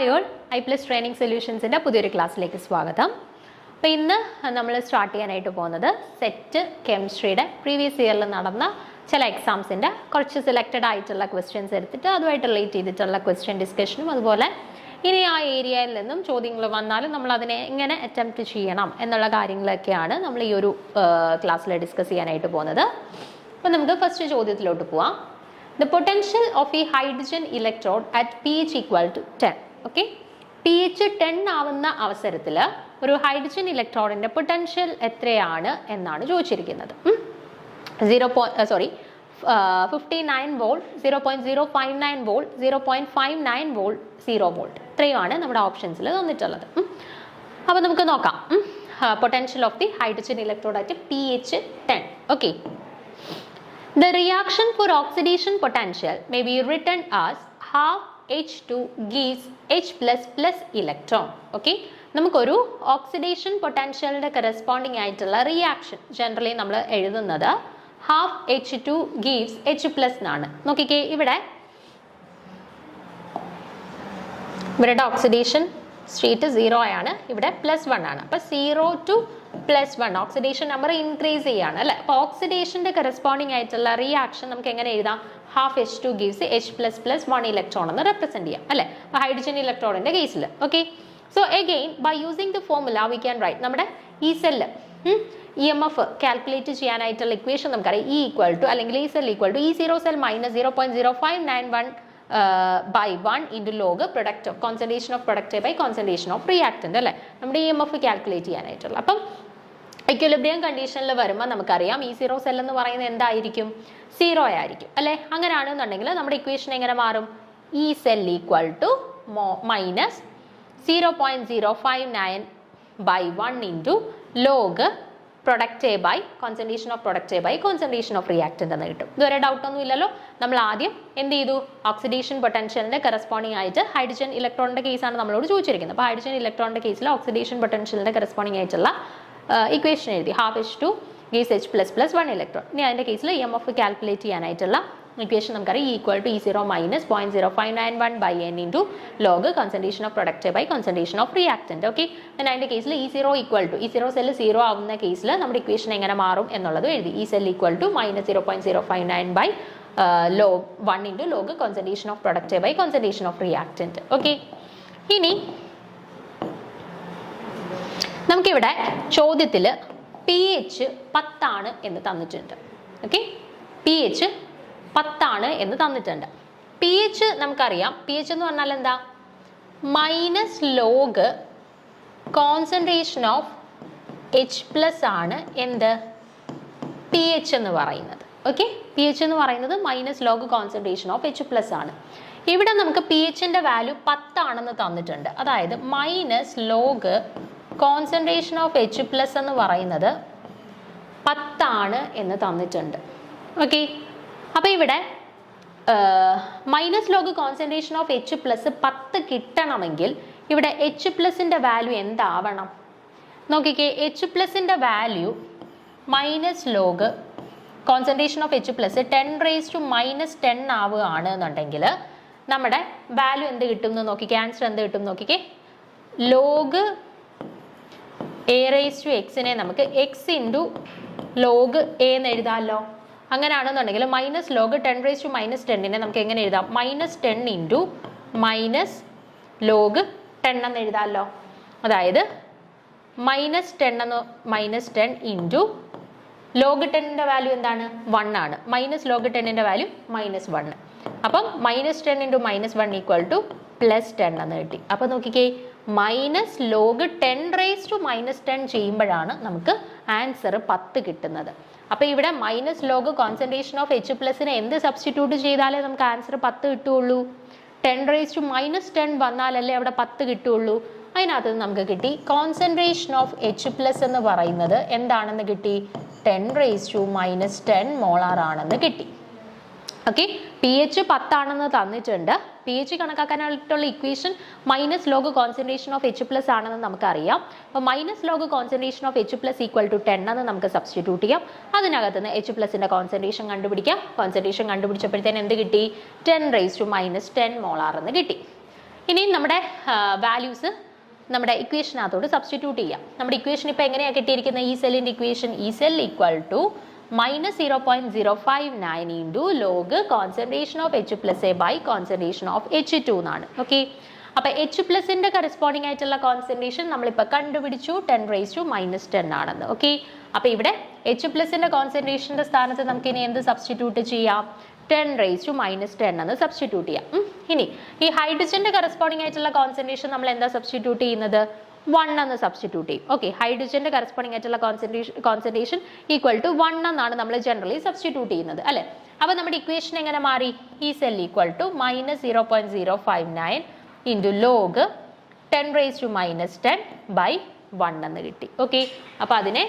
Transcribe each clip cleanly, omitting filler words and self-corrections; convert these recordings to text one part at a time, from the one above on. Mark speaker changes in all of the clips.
Speaker 1: Hi all, I+ training സൊല്യൂഷൻസിൻ്റെ പുതിയൊരു ക്ലാസ്സിലേക്ക് സ്വാഗതം. അപ്പോൾ ഇന്ന് നമ്മൾ സ്റ്റാർട്ട് ചെയ്യാനായിട്ട് പോകുന്നത് സെറ്റ് കെമിസ്ട്രിയുടെ പ്രീവിയസ് ഇയറിൽ നടന്ന ചില എക്സാംസിൻ്റെ കുറച്ച് സെലക്റ്റഡ് ആയിട്ടുള്ള ക്വസ്റ്റ്യൻസ് എടുത്തിട്ട് അതുമായിട്ട് റിലേറ്റ് ചെയ്തിട്ടുള്ള ക്വസ്റ്റ്യൻ ഡിസ്കഷനും അതുപോലെ ഇനി ആ ഏരിയയിൽ നിന്നും ചോദ്യങ്ങൾ വന്നാലും നമ്മൾ അതിനെ എങ്ങനെ അറ്റംപ്റ്റ് ചെയ്യണം എന്നുള്ള കാര്യങ്ങളൊക്കെയാണ് നമ്മൾ ഈ ഒരു ക്ലാസ്സിൽ ഡിസ്കസ് ചെയ്യാനായിട്ട് പോകുന്നത്. അപ്പോൾ നമുക്ക് ഫസ്റ്റ് ചോദ്യത്തിലോട്ട് പോവാം. The potential of a hydrogen electrode at pH equal to 10. Okay? pH 10 ആവുന്ന അവസരത്തിൽ ഒരു ഹൈഡ്രജൻ ഇലക്ട്രോണിൻ്റെ പൊട്ടൻഷ്യൽ എത്രയാണ് എന്നാണ് ചോദിച്ചിരിക്കുന്നത്. 59 വോൾട്ട്, 0.059 വോൾട്ട്, 0.59 വോൾട്ട്, 0 വോൾട്ട് ഇത്രയുമാണ് നമ്മുടെ ഓപ്ഷൻസിൽ തന്നിട്ടുള്ളത്. അപ്പോൾ നമുക്ക് നോക്കാം. Potential of the hydrogen electrode at pH 10. Okay. The reaction for oxidation potential may be written as half H2 gives H++ electron. Okay? നമുക്കൊരു ഓക്സിഡേഷൻ പൊട്ടൻഷ്യലിൻ്റെ കറസ്പോണ്ടിങ് ആയിട്ടുള്ള റിയാക്ഷൻ ജനറലി നമ്മൾ എഴുതുന്നത് ഹാഫ് H2 gives H+ എന്നാണ്. നോക്കിക്കേ, ഇവരുടെ oxidation state 0 ആണ്, ഇവിടെ +1 ആണ്. അപ്പോൾ 0 to +1 ഓക്സിഡേഷൻ നമ്പർ ഇൻക്രീസ് ചെയ്യാണ് അല്ലേ. അപ്പോൾ ഓക്സിഡേഷൻ്റെ കറസ്പോണ്ടിങ് ആയിട്ടുള്ള റിയാക്ഷൻ നമുക്ക് എങ്ങനെ എഴുതാം? Half H2 gives H++ 1 electron എന്ന് റെപ്രസെന്റ് ചെയ്യാം അല്ലേ. അപ്പോൾ ഹൈഡ്രജൻ ഇലക്ട്രോണിന്റെ കേസിൽ. Okay. So again by using the formula we can write നമ്മുടെ ഈ സെല്ല് EMF കാൽക്കുലേറ്റ് ചെയ്യാനായിട്ടുള്ള ഇക്വേഷൻ നമുക്കറിയാം. E ഈക്വൽ ടു അല്ലെങ്കിൽ E cell equal to E0 cell minus 0.0591 by 1 into log product of concentration of product by concentration of reactant അല്ലേ നമ്മുടെ EMF calculate ചെയ്യാനായിട്ടുള്ള. അപ്പം equilibrium കണ്ടീഷനിൽ വരുമ്പോൾ നമുക്കറിയാം E0 സെൽ എന്ന് പറയുന്നത് എന്തായിരിക്കും? 0 ആയിരിക്കും അല്ലേ. അങ്ങനെയാണെന്നുണ്ടെങ്കിൽ നമ്മുടെ ഇക്വേഷൻ എങ്ങനെ മാറും? E cell equal to minus 0.059 by 1 into log product A by concentration of product A by concentration of reactant എന്ന് കിട്ടും. ഇതുവരെ ഡൗട്ട് ഒന്നും ഇല്ലല്ലോ. നമ്മൾ ആദ്യം എന്ത് ചെയ്തു? ഓക്സിഡേഷൻ പൊട്ടൻഷ്യലിന്റെ കറസ്പോണ്ടിങ് ആയിട്ട് ഹൈഡ്രജൻ ഇലക്ട്രോണിന്റെ കേസാണ് നമ്മളോട് ചോദിച്ചിരിക്കുന്നത്. അപ്പോൾ ഹൈഡ്രജൻ ഇലക്ട്രോണിന്റെ കേസിൽ ഓക്സിഡേഷൻ പൊട്ടൻഷ്യലിന്റെ കറസ്പോണ്ടിങ് ആയിട്ടുള്ള ഇക്വേഷൻ എഴുതി. Half H2 gives H++ 1 electron. ഇനി അതിന്റെ കേസിൽ EMF കാൽക്കുലേറ്റ് ചെയ്യാനായിട്ടുള്ള ഇക്വേഷൻ നമുക്കറിയാം. Equal to E0 minus 0.0591 by n into log concentration of product by concentration of reactant. Okay. പിന്നെ അതിന്റെ കേസിൽ E0 equal to E0 cell 0 ആവുന്ന കേസിൽ നമ്മുടെ ഇക്വേഷൻ എങ്ങനെ മാറും എന്നുള്ളത് എഴുതി. E cell equal to minus 0.059 by log 1 into log concentration of product by concentration of reactant. Okay. ഇനി നമുക്കിവിടെ ചോദ്യത്തിൽ pH 10 ആണ് എന്ന് തന്നിട്ടുണ്ട്. ഓക്കെ. pH 10 ആണ് എന്ന് തന്നിട്ടുണ്ട്. pH നമുക്കറിയാം. pH എന്ന് പറഞ്ഞാൽ എന്താ? Minus log concentration of H+ ആണ് എന്ത്? pH എന്ന് പറയുന്നത്. ഓക്കെ. pH എന്ന് പറയുന്നത് minus log concentration of H+ ആണ്. ഇവിടെ നമുക്ക് pHന്റെ വാല്യൂ 10 ആണെന്ന് തന്നിട്ടുണ്ട്. അതായത് minus log concentration of H+ എന്ന് പറയുന്നത് 10 ആണ് എന്ന് തന്നിട്ടുണ്ട്. ഓക്കെ. അപ്പോൾ ഇവിടെ minus log concentration of H+ 10 കിട്ടണമെങ്കിൽ ഇവിടെ H+ന്റെ വാല്യൂ എന്താവണം? നോക്കിക്കേ, H+ന്റെ value minus log concentration of H+ 10⁻⁻10 ആവുകയാണ് എന്നുണ്ടെങ്കിൽ നമ്മുടെ വാല്യൂ എന്ത് കിട്ടും എന്ന് നോക്കിക്കേ. ആൻസർ എന്ത് കിട്ടും നോക്കിക്കേ. ലോഗ് A⁻x നമുക്ക് x ഇൻറ്റു ലോഗ് എ എന്ന് എഴുതാമല്ലോ. അങ്ങനെയാണെന്നുണ്ടെങ്കിൽ മൈനസ് ലോഗ് 10⁻⁻10നെ നമുക്ക് എങ്ങനെ എഴുതാം? -10 ഇൻറ്റു മൈനസ് ലോഗ് 10 എന്ന് എഴുതാമല്ലോ. അതായത് -10 ഇൻറ്റു ലോഗ് 10ന്റെ വാല്യൂ എന്താണ്? 1 ആണ്. മൈനസ് ലോഗ് 10ന്റെ വാല്യൂ -1. അപ്പം -10 ഇൻറ്റു -1 ഈക്വൽ ടു +10 എന്ന് കിട്ടി. അപ്പം നോക്കിക്കേ, മൈനസ് ലോഗ് 10⁻⁻10 ചെയ്യുമ്പോഴാണ് നമുക്ക് ആൻസർ 10 കിട്ടുന്നത്. അപ്പോൾ ഇവിടെ മൈനസ് ലോഗ് കോൺസെൻട്രേഷൻ ഓഫ് H+നെ എന്ത് സബ്സ്റ്റിറ്റ്യൂട്ട് ചെയ്താലേ നമുക്ക് ആൻസർ 10 കിട്ടുകയുള്ളൂ? 10⁻⁻10 വന്നാലല്ലേ അവിടെ 10 കിട്ടുകയുള്ളൂ. അതിനകത്ത് നമുക്ക് കിട്ടി കോൺസെൻട്രേഷൻ ഓഫ് H+ എന്ന് പറയുന്നത് എന്താണെന്ന് കിട്ടി? 10⁻⁻10 മോളാർ ആണെന്ന് കിട്ടി. ഓക്കെ. pH 10 ആണെന്ന് തന്നിട്ടുണ്ട്. pH കണക്കാക്കാനായിട്ടുള്ള equation minus log concentration of H+ ആണെന്ന് നമുക്കറിയാം. അപ്പോൾ minus log concentration of H+ equal to 10 എന്ന് നമുക്ക് സബ്സ്റ്റിറ്റ്യൂട്ട് ചെയ്യാം. അതിനകത്ത് നിന്ന് H+ന്റെ കോൺസെൻട്രേഷൻ കണ്ടുപിടിക്കാം. കോൺസെൻട്രേഷൻ കണ്ടുപിടിച്ചപ്പോഴത്തേന് എന്ത് കിട്ടി? 10⁻⁻10 മോളാർ എന്ന് കിട്ടി. ഇനി നമ്മുടെ വാല്യൂസ് നമ്മുടെ ഇക്വേഷനകത്തോട് സബ്സ്റ്റിറ്റ്യൂട്ട് ചെയ്യാം. നമ്മുടെ ഇക്വേഷൻ ഇപ്പോൾ എങ്ങനെയാണ് കിട്ടിയിരിക്കുന്നത്? ഈ സെല്ലിൻ്റെ equation E cell equal to -0.059 into log concentration of H+A by concentration of H2 എന്നാണ്. ഓക്കെ, അപ്പോൾ H+ന്റെ കറസ്പോണ്ടിങ് ആയിട്ടുള്ള കോൺസെൻട്രേഷൻ നമ്മളിപ്പോൾ കണ്ടുപിടിച്ചു 10⁻⁻10 ആണെന്ന്. ഓക്കെ, അപ്പോൾ ഇവിടെ H+ന്റെ കോൺസെൻട്രേഷൻ്റെ സ്ഥാനത്ത് നമുക്ക് ഇനി എന്ത് സബ്സ്റ്റിറ്റ്യൂട്ട് ചെയ്യാം? 10⁻⁻10 എന്ന് സബ്സ്റ്റിറ്റ്യൂട്ട് ചെയ്യാം. ഇനി ഈ ഹൈഡ്രജന്റെ കറസ്പോണ്ടിങ് ആയിട്ടുള്ള കോൺസെൻട്രേഷൻ നമ്മൾ എന്താ സബ്സ്റ്റിറ്റ്യൂട്ട് ചെയ്യുന്നത്? 1 എന്ന് സബ്സ്റ്റിറ്റ്യൂട്ട് ചെയ്യും. ഓക്കെ, ഹൈഡ്രജന്റെ കറസ്പോണ്ടിങ് ആയിട്ടുള്ള കോൺസെൻട്രേഷൻ ഈക്വൽ ടു 1 എന്നാണ് നമ്മൾ ജനറലി സബ്സ്റ്റിറ്റ്യൂട്ട് ചെയ്യുന്നത് അല്ലേ? അപ്പോൾ നമ്മുടെ ഇക്വേഷൻ എങ്ങനെ മാറി? E cell equal to -0.059 into log 10⁻⁻10 by 1 എന്ന് കിട്ടി. ഓക്കെ, അപ്പോൾ അതിനെ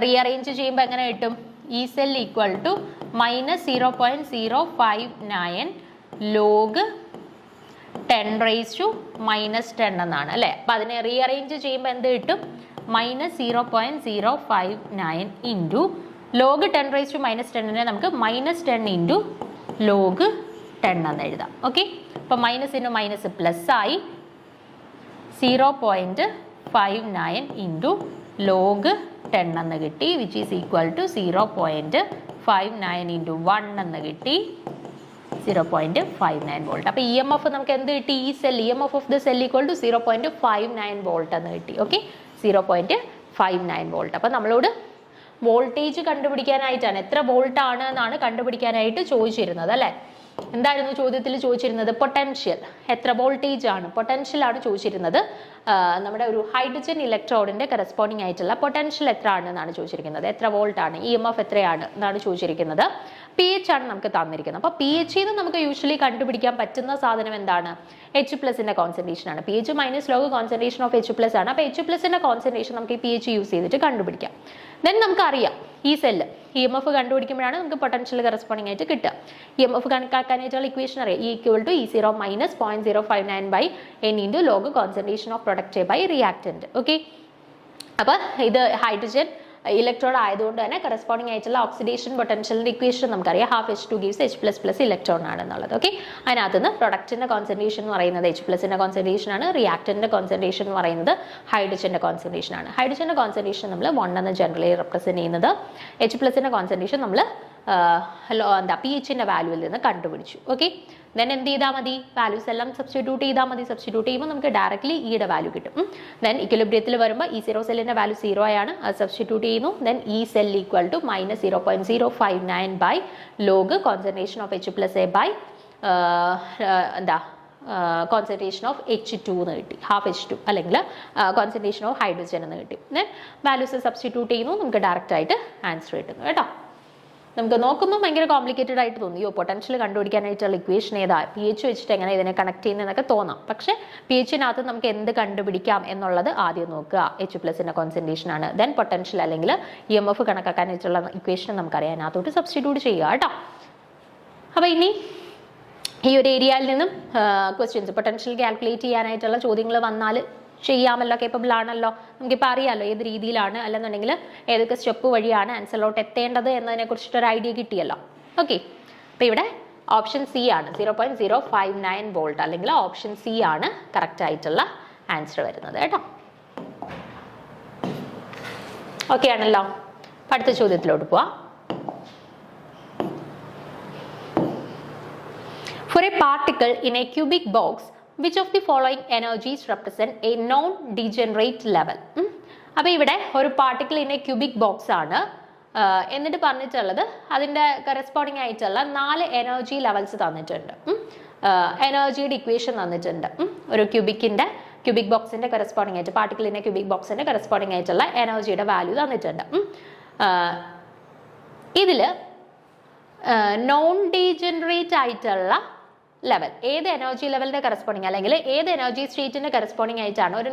Speaker 1: റീഅറേഞ്ച് ചെയ്യുമ്പോൾ എങ്ങനെ കിട്ടും? ഈ സെൽ ഈക്വൽ ടു -0.059 ലോഗ് 10⁻⁻10 എന്നാണ് അല്ലേ? അപ്പം അതിനെ റീഅറേഞ്ച് ചെയ്യുമ്പോൾ എന്ത് കിട്ടും? -0.059 ഇൻറ്റു ലോഗ് 10⁻⁻10നെ നമുക്ക് -10 ഇൻറ്റു ലോഗ് 10 എന്ന് എഴുതാം. ഓക്കെ, അപ്പോൾ മൈനസ് ഇൻറ്റു മൈനസ് പ്ലസ് ആയി 0.59 ഇൻറ്റു ലോഗ് 10 എന്ന് കിട്ടി, which is equal to 0.59 into 1 എന്ന് കിട്ടി, 0.59 വോൾട്ട്. അപ്പോൾ ഇ എം എഫ് നമുക്ക് എന്ത് കിട്ടി? E cell E M F of the cell equal to 0.59 volt എന്ന് കിട്ടി. Okay, 0.59 volt. അപ്പോൾ നമ്മളോട് വോൾട്ടേജ് കണ്ടുപിടിക്കാനായിട്ടാണ്, എത്ര വോൾട്ട് ആണ് എന്നാണ് കണ്ടുപിടിക്കാനായിട്ട് ചോദിച്ചിരുന്നത് അല്ലേ? എന്തായിരുന്നു ചോദ്യത്തിൽ ചോദിച്ചിരുന്നത്? പൊട്ടൻഷ്യൽ, എത്ര വോൾട്ടേജ് ആണ്, പൊട്ടൻഷ്യൽ ആണ് ചോദിച്ചിരുന്നത്. നമ്മുടെ ഒരു ഹൈഡ്രജൻ ഇലക്ട്രോഡിന്റെ കറസ്പോണ്ടിങ് ആയിട്ടുള്ള പൊട്ടൻഷ്യൽ എത്ര ആണെന്നാണ് ചോദിച്ചിരിക്കുന്നത്. എത്ര വോൾട്ട് ആണ്, ഇ എം എഫ് എത്രയാണ് എന്നാണ് ചോദിച്ചിരിക്കുന്നത്. പി എച്ച് ആണ് നമുക്ക് തന്നിരിക്കുന്നത്. അപ്പോൾ പി എച്ചിൽ നിന്ന് നമുക്ക് യൂഷ്വലി കണ്ടുപിടിക്കാൻ പറ്റുന്ന സാധനം എന്താണ്? H+ന്റെ കോൺസെൻട്രേഷൻ ആണ്. P H minus log concentration of H+ ആണ്. അപ്പോൾ H+ന്റെ കോൺസെൻട്രേഷൻ നമുക്ക് ഈ പി എച്ച് യൂസ് ചെയ്തിട്ട് കണ്ടുപിടിക്കാം. ദെൻ നമുക്കറിയാം E cell E M F കണ്ടുപിടിക്കുമ്പോഴാണ് നമുക്ക് പൊട്ടൻഷ്യൽ കറസ്പോണ്ടിങ് ആയിട്ട് കിട്ടുക. ഇ എം എഫ് കണക്കാക്കാനായിട്ടുള്ള ഇക്വേഷൻ അറിയാം. E = E0 - 0.059 by N into log concentration of product by reactant. Okay, അപ്പോൾ ഇത് ഹൈഡ്രജൻ ഇലക്ട്രോൺ ആയതുകൊണ്ട് തന്നെ കറസ്പോണ്ടിങ് ആയിട്ടുള്ള ഓക്സിഡേഷൻ പൊട്ടൻഷ്യലിന്റെ ഇക്വേഷൻ നമുക്കറിയാം. H2 gives H++ ഇലക്ട്രോൺ ആണെന്നുള്ളത്. ഓക്കെ, അതിനകത്ത് നിന്ന് പ്രൊഡക്റ്റിന്റെ കോൺസെൻട്രേഷൻ എന്ന് പറയുന്നത് H+ന്റെ കോൺസെൻട്രേഷൻ ആണ്. റിയാക്റ്റന്റിന്റെ കോൺസെൻട്രേഷൻ എന്ന് പറയുന്നത് ഹൈഡ്രജന്റെ കോൺസെൻട്രേഷൻ ആണ്. ഹൈഡ്രജന്റെ കോൺസെൻട്രേഷൻ നമ്മൾ 1 എന്ന് ജനറലി റെപ്രസെന്റ് ചെയ്യുന്നത്. H+ന്റെ കോൺസെൻട്രേഷൻ നമ്മൾ പി എച്ചിന്റെ വാല്യൂവിൽ നിന്ന് കണ്ടുപിടിച്ചു. ഓക്കെ, ദെൻ എന്ത് ചെയ്താൽ മതി? വാല്യൂസ് എല്ലാം സബ്സ്റ്റിറ്റ്യൂട്ട് ചെയ്താൽ മതി. സബ്സ്റ്റിറ്റ്യൂട്ട് ചെയ്യുമ്പോൾ നമുക്ക് ഡയറക്ട്ലി ഇയുടെ വാല്യൂ കിട്ടും. ദെൻ ഇക്വിലിബ്രിയത്തിൽ വരുമ്പോൾ E0 സെല്ലിന്റെ വാല്യൂ 0 ആണ്, അത് സബ്സ്റ്റിറ്റ്യൂട്ട് ചെയ്യുന്നു. Then E cell equal to -0.059 by log concentration of H+A by concentration of H2 എന്ന് കിട്ടി, H2 അല്ലെങ്കിൽ കോൺസെൻട്രേഷൻ ഓഫ് ഹൈഡ്രജൻ എന്ന് കിട്ടി. ദെൻ വാല്യൂസ് സബ്സ്റ്റിറ്റ്യൂട്ട് ചെയ്യുന്നു, നമുക്ക് ഡയറക്റ്റ് ആയിട്ട് ആൻസർ കിട്ടുന്നു കേട്ടോ. നമുക്ക് നോക്കുമ്പോൾ ഭയങ്കര കോംപ്ലിക്കേറ്റഡ് ആയിട്ട് തോന്നിയോ? പൊട്ടൻഷ്യൽ കണ്ടുപിടിക്കാനായിട്ടുള്ള ഇക്വേഷൻ ഏതാ, പി എച്ച് വെച്ചിട്ട് എങ്ങനെ ഇതിനെ കണക്ട് ചെയ്യുന്നതെന്നൊക്കെ തോന്നാം. പക്ഷേ പി എച്ചിനകത്ത് നമുക്ക് എന്ത് കണ്ടുപിടിക്കാം എന്നുള്ളത് ആദ്യം നോക്കുക. H+ന്റെ കോൺസെൻട്രേഷൻ ആണ്. ദെൻ പൊട്ടൻഷ്യൽ അല്ലെങ്കിൽ ഇ എം എഫ് കണക്കാക്കാനായിട്ടുള്ള ഇക്വേഷൻ നമുക്കറിയാം, അതിനകത്തോട്ട് സബ്സ്റ്റിറ്റ്യൂട്ട് ചെയ്യുക കേട്ടോ. അപ്പോൾ ഇനി ഈ ഒരു ഏരിയയിൽ നിന്നും ക്വസ്റ്റ്യൻസ് പൊട്ടൻഷ്യൽ കാൽക്കുലേറ്റ് ചെയ്യാനായിട്ടുള്ള ചോദ്യങ്ങൾ വന്നാൽ ചെയ്യാമല്ലോ, കേപ്പബിൾ ആണല്ലോ. നമുക്കിപ്പോൾ അറിയാമല്ലോ ഏത് രീതിയിലാണ് അല്ലെന്നുണ്ടെങ്കിൽ ഏതൊക്കെ സ്റ്റെപ്പ് വഴിയാണ് ആൻസറിലോട്ട് എത്തേണ്ടത് എന്നതിനെ കുറിച്ചിട്ടൊരു ഐഡിയ കിട്ടിയല്ലോ. ഓക്കെ, അപ്പോൾ ഇവിടെ ഓപ്ഷൻ സി ആണ് 0.059 വോൾട്ട്, അല്ലെങ്കിൽ ഓപ്ഷൻ സി ആണ് കറക്റ്റ് ആയിട്ടുള്ള ആൻസർ വരുന്നത് കേട്ടോ. ഓക്കെ ആണല്ലോ. അടുത്ത ചോദ്യത്തിലോട്ട് പോവാം. For a particle in a cubic box, which of the following energies represent a non-degenerate level? അപ്പോൾ ഇവിടെ ഒരു particle in a cubic box ആണ്. എന്നിട്ട് പറഞ്ഞിട്ടുള്ളത് അതിൻ്റെ കറസ്പോണ്ടിങ് ആയിട്ടുള്ള 4 എനർജി ലെവൽസ് തന്നിട്ടുണ്ട്. എനർജിയുടെ ഇക്വേഷൻ തന്നിട്ടുണ്ട്. ഒരു ക്യൂബിക് ബോക്സിന്റെ കറസ്പോണ്ടിങ് ആയിട്ട് പാർട്ടിക്കിളിന്റെ ക്യൂബിക് ബോക്സിന്റെ കറസ്പോണ്ടിങ് ആയിട്ടുള്ള എനർജിയുടെ വാല്യൂ തന്നിട്ടുണ്ട്. ഇതിൽ നോൺ ഡീജനറേറ്റ് ആയിട്ടുള്ള ലെവൽ ഏത് എനർജി ലെവലിന്റെ കറസ്പോണ്ടിങ് അല്ലെങ്കിൽ ഏത് എനർജി സ്റ്റേറ്റിന്റെ കറസ്പോണ്ടിങ് ആയിട്ടാണ് ഒരു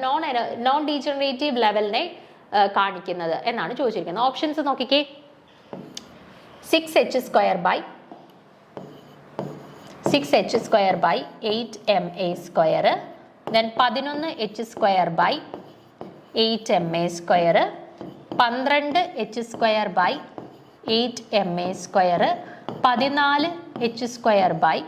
Speaker 1: നോൺ ഡീജനറേറ്റീവ് ലെവലിനെ കാണിക്കുന്നത് എന്നാണ് ചോദിച്ചിരിക്കുന്നത്. ഓപ്ഷൻസ് നോക്കിക്കേ. 6h² by 8ma², then 11h² by 8ma², 12h² by 8ma², 14h² by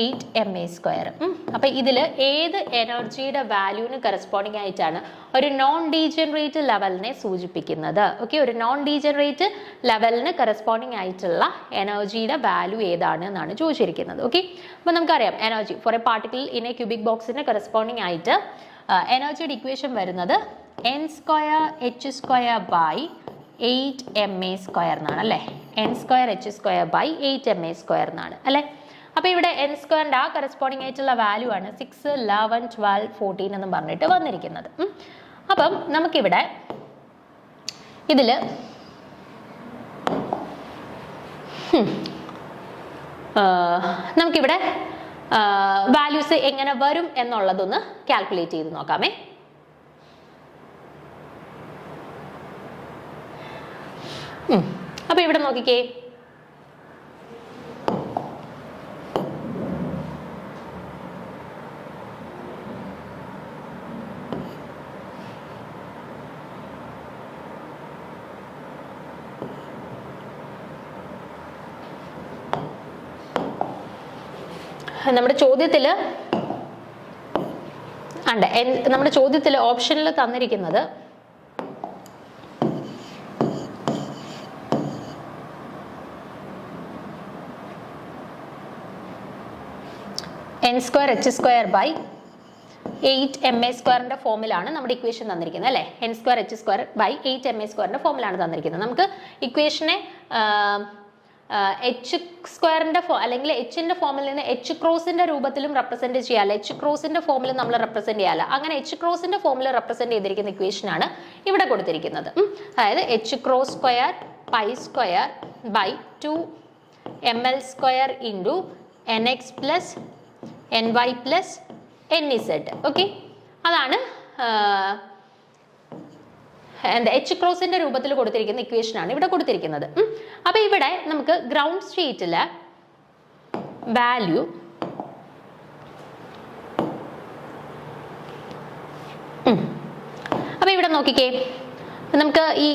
Speaker 1: 8ma². അപ്പോൾ ഇതിൽ ഏത് എനർജിയുടെ വാല്യൂവിന് കറസ്പോണ്ടിങ് ആയിട്ടാണ് ഒരു നോൺ ഡീജനറേറ്റ് ലെവലിനെ സൂചിപ്പിക്കുന്നത്? ഓക്കെ, ഒരു നോൺ ഡീജനറേറ്റ് ലെവലിന് കറസ്പോണ്ടിങ് ആയിട്ടുള്ള എനർജിയുടെ വാല്യൂ ഏതാണ് എന്നാണ് ചോദിച്ചിരിക്കുന്നത്. ഓക്കെ, അപ്പോൾ നമുക്കറിയാം energy for a particle in a cubic ബോക്സിന് കറസ്പോണ്ടിങ് ആയിട്ട് എനർജിയുടെ ഇക്വേഷൻ വരുന്നത് n²h² / 8ma² എന്നാണ് അല്ലേ. n²h² / 8ma² എന്നാണ് അല്ലേ. അപ്പോൾ ഇവിടെ n²ന്റെ ആ കറസ്പോണ്ടിങ് ആയിട്ടുള്ള വാല്യൂ ആണ് 6, 11, 12, 14 എന്നും പറഞ്ഞിട്ട് വന്നിരിക്കുന്നത്. അപ്പം നമുക്കിവിടെ ഇതിൽ നമുക്കിവിടെ വാല്യൂസ് എങ്ങനെ വരും എന്നുള്ളതൊന്ന് കാൽക്കുലേറ്റ് ചെയ്ത് നോക്കാമേ. അപ്പൊ ഇവിടെ നോക്കിക്കേ, നമ്മുടെ ചോദ്യത്തിൽ ഓപ്ഷനിൽ തന്നിരിക്കുന്നത് n²h² / 8ma² ഫോമിലാണ് നമ്മുടെ ഇക്വേഷൻ തന്നിരിക്കുന്നത് അല്ലേ. n²h² / 8ma² ഫോമിലാണ് തന്നിരിക്കുന്നത്. നമുക്ക് ഇക്വേഷനെ h² അല്ലെങ്കിൽ എച്ചിന്റെ ഫോമിൽ നിന്ന് h× രൂപത്തിലും റെപ്രസെന്റ് ചെയ്യാല്ല, h× ഫോമിൽ നമ്മൾ റെപ്രസെന്റ് ചെയ്യാല്ല. അങ്ങനെ h× ഫോമിൽ റെപ്രസെന്റ് ചെയ്തിരിക്കുന്ന ഇക്വേഷൻ ആണ് ഇവിടെ കൊടുത്തിരിക്കുന്നത്. അതായത് h² π² / 2ml² × nx + ny + nz. Okay, അതാണ് h× രൂപത്തിൽ കൊടുത്തിരിക്കുന്ന ഇക്വേഷൻ ആണ് ഇവിടെ കൊടുത്തിരിക്കുന്നത്. അപ്പൊ ഇവിടെ നമുക്ക് ഗ്രൗണ്ട് സ്റ്റേറ്റിലെ വാല്യൂ അപ്പൊ ഇവിടെ നോക്കിക്കേ, നമുക്ക് ഈ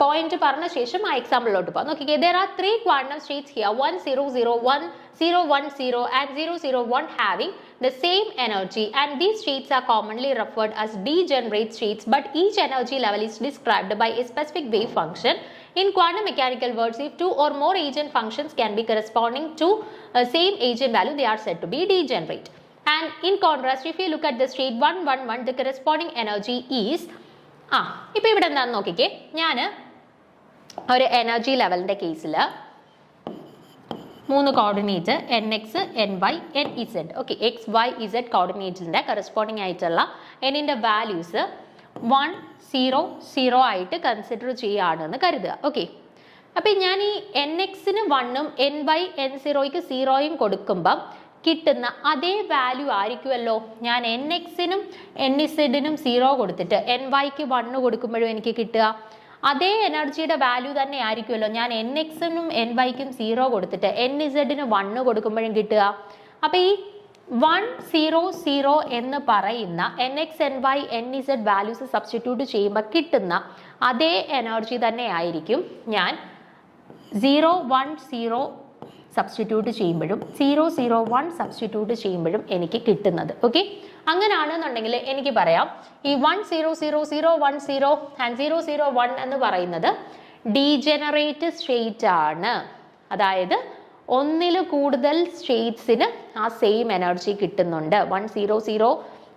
Speaker 1: പോയിന്റ് പറഞ്ഞ ശേഷം ആ എക്സാമ്പിളിലോട്ട് പോകാം. നോക്കിക്കേ, there are 3 quantum states here, 1 0 0 1 0 1 0 and 0 0 1 having the same energy, and these states are commonly referred as degenerate states, but each energy level is described by a specific wave function. In quantum mechanical words, if 2 or more eigen functions can be corresponding to same eigen value, they are said to be degenerate. And in contrast, if you look at the state 1 1 1, the corresponding energy is ഇപ്പൊ ഇവിടെ എന്താന്ന് നോക്കിക്കേ, ഞാൻ ഒരു energy ലെവലിന്റെ കേസിൽ 3 coordinate nx ny nz. Okay, x y z കോർഡിനേറ്റിന്റെ corresponding ആയിട്ടുള്ള എന്നിന്റെ വാല്യൂസ് 1 0 0 ആയിട്ട് കൺസിഡർ ചെയ്യുകയാണെന്ന് കരുതുക. ഓക്കെ, അപ്പൊ ഞാൻ ഈ nx-ന് 1-ഉം ny n0-ക്ക് 0-യും കൊടുക്കുമ്പം കിട്ടുന്ന അതേ വാല്യൂ ആയിരിക്കുമല്ലോ ഞാൻ nx-നും nz-നും 0 കൊടുത്തിട്ട് ny-ക്ക് 1 കൊടുക്കുമ്പോഴും എനിക്ക് കിട്ടുക. അതേ എനർജിയുടെ വാല്യൂ തന്നെ ആയിരിക്കുമല്ലോ ഞാൻ nx-നും ny-ക്കും 0 കൊടുത്തിട്ട് nz-ന് 1 കൊടുക്കുമ്പോഴും കിട്ടുക. അപ്പൊ ഈ 1 0 0 എന്ന് പറയുന്ന nx ny nz values substitute ചെയ്യുമ്പോൾ കിട്ടുന്ന അതേ എനർജി തന്നെ ആയിരിക്കും ഞാൻ 0 1 0 സബ്സ്റ്റിറ്റ്യൂട്ട് ചെയ്യുമ്പോഴും 0 0 1 സബ്സ്റ്റിറ്റ്യൂട്ട് ചെയ്യുമ്പോഴും എനിക്ക് കിട്ടുന്നത്. ഓക്കെ, അങ്ങനെയാണെന്നുണ്ടെങ്കിൽ എനിക്ക് പറയാം ഈ 1 0 0 0 1 0 ആൻഡ് 0 0 1 എന്ന് പറയുന്നത് ഡീജനറേറ്റ് സ്റ്റേറ്റ് ആണ്. അതായത് ഒന്നിൽ കൂടുതൽ സ്റ്റേറ്റ്സിന് ആ സെയിം എനർജി കിട്ടുന്നുണ്ട്. 1 0 0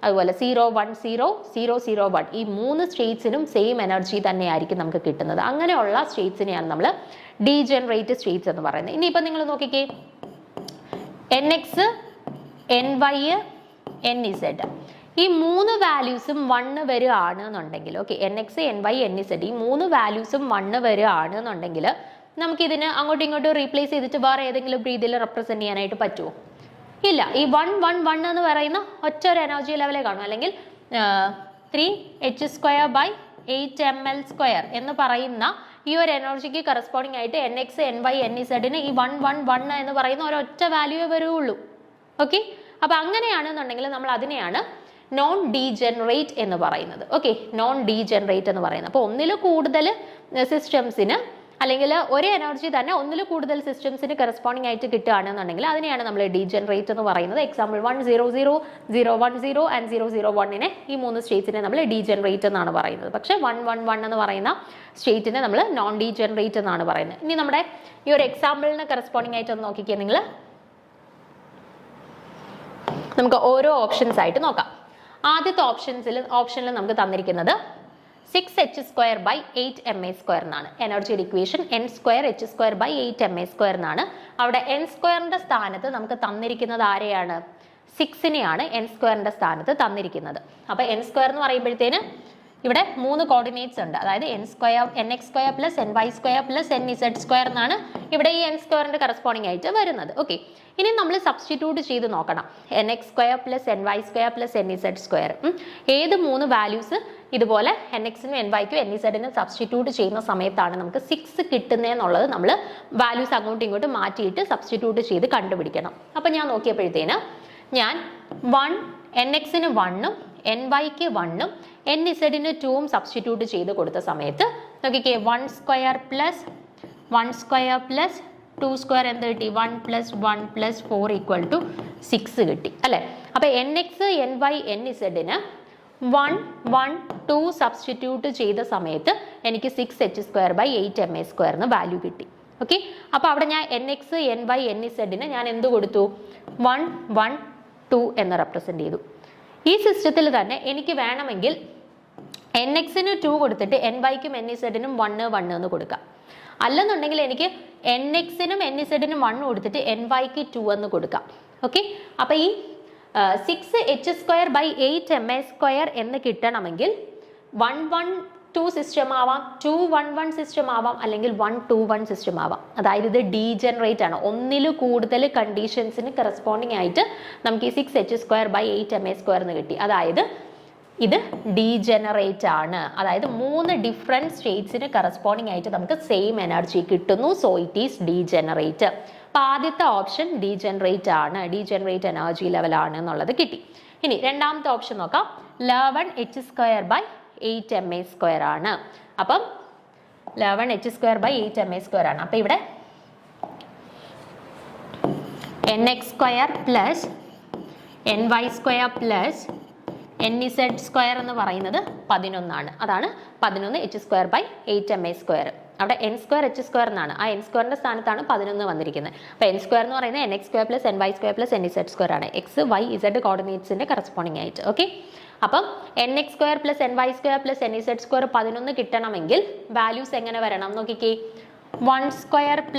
Speaker 1: അതുപോലെ 0 1 0 0 0 1 ഈ 3 സ്റ്റേറ്റ്സിനും സെയിം എനർജി തന്നെയായിരിക്കും നമുക്ക് കിട്ടുന്നത്. അങ്ങനെയുള്ള സ്റ്റേറ്റ്സിനെയാണ് നമ്മൾ ഡീജനറേറ്റ് സ്റ്റേറ്റ്സ് എന്ന് പറയുന്നത്. ഇനിയിപ്പോൾ നിങ്ങൾ നോക്കിക്കേ, nx ny nz ഈ 3 വാല്യൂസും 1 വരികയാണെന്നുണ്ടെങ്കിൽ, ഓക്കെ, nx ny nz ഈ 3 വാല്യൂസും 1 വരികയാണെന്നുണ്ടെങ്കിൽ നമുക്കിതിന് അങ്ങോട്ടും ഇങ്ങോട്ടും റീപ്ലേസ് ചെയ്തിട്ട് വേറെ ഏതെങ്കിലും രീതിയിൽ റെപ്രസെന്റ് ചെയ്യാനായിട്ട് പറ്റുമോ? ഇല്ല. ഈ 1 1 1 എന്ന് പറയുന്ന ഒറ്റ ഒരു എനർജി ലെവലേ കാണും. അല്ലെങ്കിൽ 3h² / 8ml² എന്ന് പറയുന്ന ഈ ഒരു എനർജിക്ക് കറസ്പോണ്ടിങ് ആയിട്ട് nx ny nzന് ഈ 1 1 1 എന്ന് പറയുന്ന ഒരൊറ്റ വാല്യൂവേ വരുള്ളൂ. ഓക്കെ, അപ്പൊ അങ്ങനെയാണെന്നുണ്ടെങ്കിൽ നമ്മൾ അതിനെയാണ് നോൺ ഡീജനറേറ്റ് എന്ന് പറയുന്നത്. ഓക്കെ, നോൺ ഡീജനറേറ്റ് എന്ന് പറയുന്നത്. അപ്പോൾ ഒന്നിൽ കൂടുതൽ സിസ്റ്റംസിന് അല്ലെങ്കിൽ ഒരു എനർജി തന്നെ ഒന്നിൽ കൂടുതൽ സിസ്റ്റംസിന് കറസ്പോണ്ടിങ് ആയിട്ട് കിട്ടുകയാണെന്നുണ്ടെങ്കിൽ അതിനെയാണ് നമ്മൾ ഡീജനറേറ്റ് എന്ന് പറയുന്നത്. എക്സാമ്പിൾ 100, 010 ആൻഡ് 001 ഈ 3 സ്റ്റേറ്റ്സിനെ നമ്മൾ ഡീജനറേറ്റ് എന്നാണ് പറയുന്നത്. പക്ഷേ 111 എന്ന് പറയുന്ന സ്റ്റേറ്റിനെ നമ്മൾ നോൺ ഡീജനറേറ്റ് എന്നാണ് പറയുന്നത്. ഇനി നമ്മുടെ ഈ ഒരു എക്സാമ്പിളിന് കറസ്പോണ്ടിങ് ആയിട്ട് ഒന്ന് നോക്കിക്കേ നിങ്ങൾ. നമുക്ക് ഓരോ ഓപ്ഷൻസ് ആയിട്ട് നോക്കാം. ആദ്യത്തെ ഓപ്ഷനിൽ നമുക്ക് തന്നിരിക്കുന്നത് 6h²/8 ma² എന്നാണ്. എനർജിയുടെ ഇക്വേഷൻ n²h²/8 ma² എന്നാണ്. അവിടെ n² സ്ഥാനത്ത് നമുക്ക് തന്നിരിക്കുന്നത് ആരെയാണ്? 6നെയാണ് n² സ്ഥാനത്ത് തന്നിരിക്കുന്നത്. അപ്പൊ n² എന്ന് പറയുമ്പോഴത്തേന് ഇവിടെ 3 കോർഡിനേറ്റ്സ് ഉണ്ട്. അതായത് nx² + ny² + nz² എന്നാണ് ഇവിടെ ഈ n² കറസ്പോണ്ടിങ് ആയിട്ട് വരുന്നത്. ഓക്കെ, ഇനി നമ്മൾ സബ്സ്റ്റിറ്റ്യൂട്ട് ചെയ്ത് നോക്കണം. nx² + ny² + nz². ഏത് 3 വാല്യൂസ് ഇതുപോലെ nx-നും ny-ക്കും nz-നും സബ്സ്റ്റിറ്റ്യൂട്ട് ചെയ്യുന്ന സമയത്താണ് നമുക്ക് 6 കിട്ടുന്നതെന്നുള്ളത് നമ്മൾ വാല്യൂസ് അങ്ങോട്ടും ഇങ്ങോട്ടും മാറ്റിയിട്ട് സബ്സ്റ്റിറ്റ്യൂട്ട് ചെയ്ത് കണ്ടുപിടിക്കണം. അപ്പം ഞാൻ നോക്കിയപ്പോഴത്തേന് ഞാൻ nx-ന് 1ഉം ny-ക്ക് 1ഉം nz-ന് 2ഉം സബ്സ്റ്റിറ്റ്യൂട്ട് ചെയ്ത് കൊടുത്ത സമയത്ത് നോക്കിക്കേ, 1² + 2² എന്ത് കിട്ടി? 1 + 1 + 4 = 6 കിട്ടി അല്ലേ? അപ്പൊ nx, ny, nz-ന് 1, 1, 2 സബ്സ്റ്റിറ്റ്യൂട്ട് ചെയ്ത സമയത്ത് എനിക്ക് 6h²/8 ma² എന്ന് വാല്യൂ കിട്ടി. ഓക്കെ, അപ്പൊ അവിടെ ഞാൻ nx, ny, nz-ന് ഞാൻ എന്ത് കൊടുത്തു? 1, 1, 2 എന്ന് റെപ്രസെന്റ് ചെയ്തു. ഈ സിസ്റ്റത്തിൽ തന്നെ എനിക്ക് വേണമെങ്കിൽ nx-ന് 2 കൊടുത്തിട്ട് ny-ക്കും nz-നും 1, 1 എന്ന് കൊടുക്കാം. അല്ലെന്നുണ്ടെങ്കിൽ എനിക്ക് nx-നും nz-നും 1 കൊടുത്തിട്ട് ny-ക്ക് 2 എന്ന് കൊടുക്കാം. ഓക്കെ, അപ്പൊ ഈ 6h²/8 ma² എന്ന് കിട്ടണമെങ്കിൽ 112 സിസ്റ്റം ആവാം, 211 സിസ്റ്റം ആവാം, അല്ലെങ്കിൽ 121 സിസ്റ്റം ആവാം. അതായത് ഇത് ഡീജനറേറ്റ് ആണ്. ഒന്നിൽ കൂടുതൽ കണ്ടീഷൻസിന് കറസ്പോണ്ടിങ് ആയിട്ട് നമുക്ക് ഈ 6h²/8 ma² എന്ന് കിട്ടി. അതായത് ഇത് ഡീജനറേറ്റ് ആണ്. അതായത് 3 ഡിഫറെന്റ് സ്റ്റേറ്റ്സിന് കറസ്പോണ്ടിങ് ആയിട്ട് നമുക്ക് സെയിം എനർജി കിട്ടുന്നു. So it is degenerate. അപ്പൊ ആദ്യത്തെ ഓപ്ഷൻ ഡീജനറേറ്റ് ആണ്, ഡീജനറേറ്റ് എനർജി ലെവൽ ആണ് എന്നുള്ളത് കിട്ടി. ഇനി രണ്ടാമത്തെ ഓപ്ഷൻ നോക്കാം. 11h²/8 ma² ആണ്. അപ്പം 11h²/8 ma² ആണ്. അപ്പൊ ഇവിടെ nx² + ny² + nz² എന്ന് പറയുന്നത് 11 ആണ്. അതാണ് 11h²/8 ma². അവിടെ n²h² എന്നാണ്. ആ n² സ്ഥാനത്താണ് 11 വന്നിരിക്കുന്നത്. അപ്പൊ n² എന്ന് പറയുന്നത് nx² + ny² + nz² ആണ്. x, y, z കോർഡിനേറ്റ്സിന്റെ കറസ്പോണ്ടിങ് ആയിട്ട്. ഓക്കെ, അപ്പം nx² + ny² + nz² 11 കിട്ടണമെങ്കിൽ വാല്യൂസ് എങ്ങനെ വരണം നോക്കിക്കേ. 1² +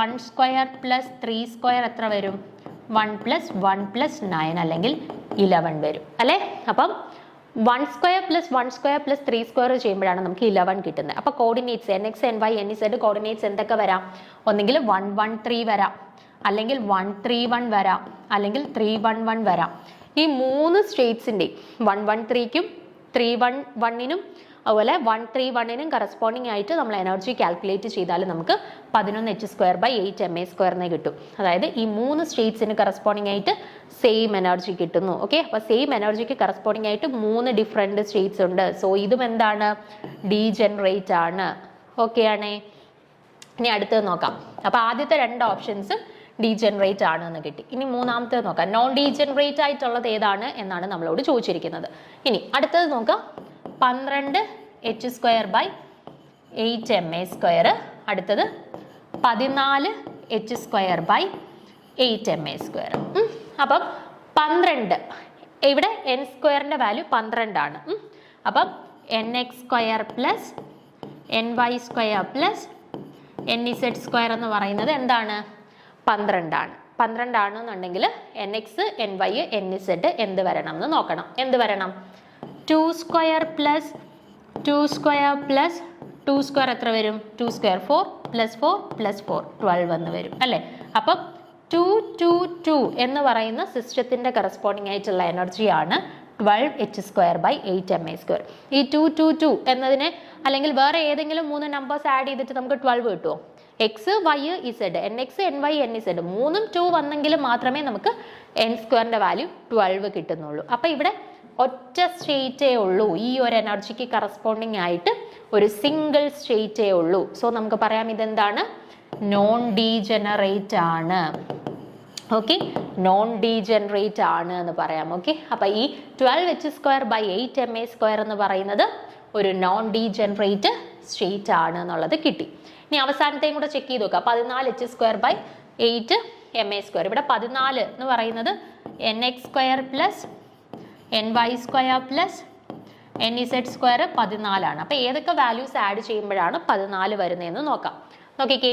Speaker 1: 1² + 3² എത്ര വരും? 1 + 1 + 9 അല്ലെങ്കിൽ 11 വരും അല്ലേ? അപ്പം 1² + 1² + 3² ചെയ്യുമ്പോഴാണ് നമുക്ക് 11 കിട്ടുന്നത്. അപ്പൊ coordinates nx, ny, nz coordinates എന്തൊക്കെ വരാം? ഒന്നെങ്കിൽ 113 വരാം, അല്ലെങ്കിൽ 131 വരാം, അല്ലെങ്കിൽ 311 വരാം. ഈ 3 സ്റ്റേറ്റ്സിന്റെ 113ക്കും 311നും അതുപോലെ 131നും കറസ്പോണ്ടിങ് ആയിട്ട് നമ്മൾ എനർജി കാൽക്കുലേറ്റ് ചെയ്താൽ നമുക്ക് 11h²/8 ma² കിട്ടും. അതായത് ഈ 3 സ്റ്റേറ്റ്സിന് കറസ്പോണ്ടിങ് ആയിട്ട് സെയിം എനർജി കിട്ടുന്നു. ഓക്കെ, അപ്പൊ സെയിം എനർജിക്ക് കറസ്പോണ്ടിങ് ആയിട്ട് 3 ഡിഫറെന്റ് സ്റ്റേറ്റ്സ് ഉണ്ട്. സോ ഇതും എന്താണ്? ഡീജനറേറ്റ് ആണ്. ഓക്കെ ആണേ. ഇനി അടുത്തത് നോക്കാം. അപ്പൊ ആദ്യത്തെ 2 ഓപ്ഷൻസ് ഡീജനറേറ്റ് ആണ് എന്ന് കിട്ടി. ഇനി മൂന്നാമത്തേത് നോക്കാം. നോൺ ഡീജനറേറ്റ് ആയിട്ടുള്ളത് ഏതാണ് എന്നാണ് നമ്മളോട് ചോദിച്ചിരിക്കുന്നത്. ഇനി അടുത്തത് നോക്കാം. 12h²/8 ma². അടുത്തത് 14h²/8 ma². അപ്പം 12 ഇവിടെ n² വാല്യൂ 12 ആണ്. അപ്പം nx² + ny² + nz² എന്ന് പറയുന്നത് എന്താണ്? 12 ആണ്. 12 ആണെന്നുണ്ടെങ്കിൽ nx, ny, nz എന്ത് വരണം എന്ന് നോക്കണം. എന്ത് വരണം? 2² + 2² + 2² എത്ര വരും? 2² 4 + 4 + 4 12 എന്ന് വരും അല്ലേ? അപ്പം 222 എന്ന് പറയുന്ന സിസ്റ്റത്തിന്റെ കറസ്പോണ്ടിങ് ആയിട്ടുള്ള എനർജിയാണ് 12h²/8 ma². ഈ 222 എന്നതിനെ അല്ലെങ്കിൽ വേറെ ഏതെങ്കിലും 3 നമ്പേഴ്സ് ആഡ് ചെയ്തിട്ട് നമുക്ക് 12 കിട്ടുമോ? x, y, z, nx, ny, nz 3ഉം 2 വന്നെങ്കിൽ മാത്രമേ നമുക്ക് n² വാല്യൂ 12 കിട്ടുന്നുള്ളൂ. അപ്പൊ ഇവിടെ ഒറ്റ സ്റ്റേറ്റേ ഉള്ളൂ, ഈ ഒരു എനർജിക്ക് കറസ്പോണ്ടിങ് ആയിട്ട് ഒരു സിംഗിൾ സ്റ്റേറ്റേ ഉള്ളൂ. സോ നമുക്ക് പറയാം ഇതെന്താണ്, നോൺ ഡീജനറേറ്റ് ആണ്. ഓക്കെ, നോൺ ഡീജനറേറ്റ് ആണ് എന്ന് പറയാം. ഓക്കെ, അപ്പൊ ഈ 12h²/8ma² എന്ന് പറയുന്നത് ഒരു നോൺ ഡീജനറേറ്റ് സ്റ്റേറ്റ് ആണ് എന്നുള്ളത് കിട്ടി. ഇനി അവസാനത്തെയും കൂടെ ചെക്ക് ചെയ്ത് നോക്കാം. 14h²/8ma². ഇവിടെ 14 എന്ന് പറയുന്നത് nx² plus ny² plus nz² 14 അപ്പൊ ഏതൊക്കെ വാല്യൂസ് ആഡ് ചെയ്യുമ്പോഴാണ് 14 വരുന്നതെന്ന് നോക്കാം. നോക്കിക്കേ,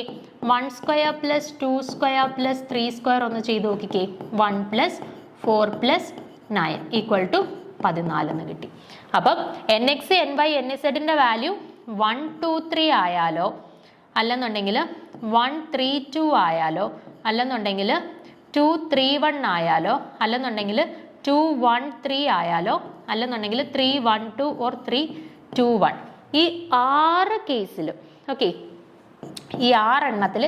Speaker 1: 1² പ്ലസ് 2² പ്ലസ് 3² ഒന്ന് ചെയ്ത് നോക്കിക്കേ. 1 പ്ലസ് 4 പ്ലസ് 9 ഈക്വൽ ടു 14 എന്ന് കിട്ടി. അപ്പം nx ny nzന്റെ വാല്യൂ 1 2 3 ആയാലോ, അല്ലെന്നുണ്ടെങ്കിൽ 1 3 2 ആയാലോ, അല്ലെന്നുണ്ടെങ്കിൽ 2 3 1 ആയാലോ, അല്ലെന്നുണ്ടെങ്കിൽ 2 1 3 ആയാലോ, അല്ലെന്നുണ്ടെങ്കിൽ 3 1 2 ഓർ 3 2 1, ഈ 6 കേസിലും ഓക്കെ, ഈ 6 എണ്ണത്തിൽ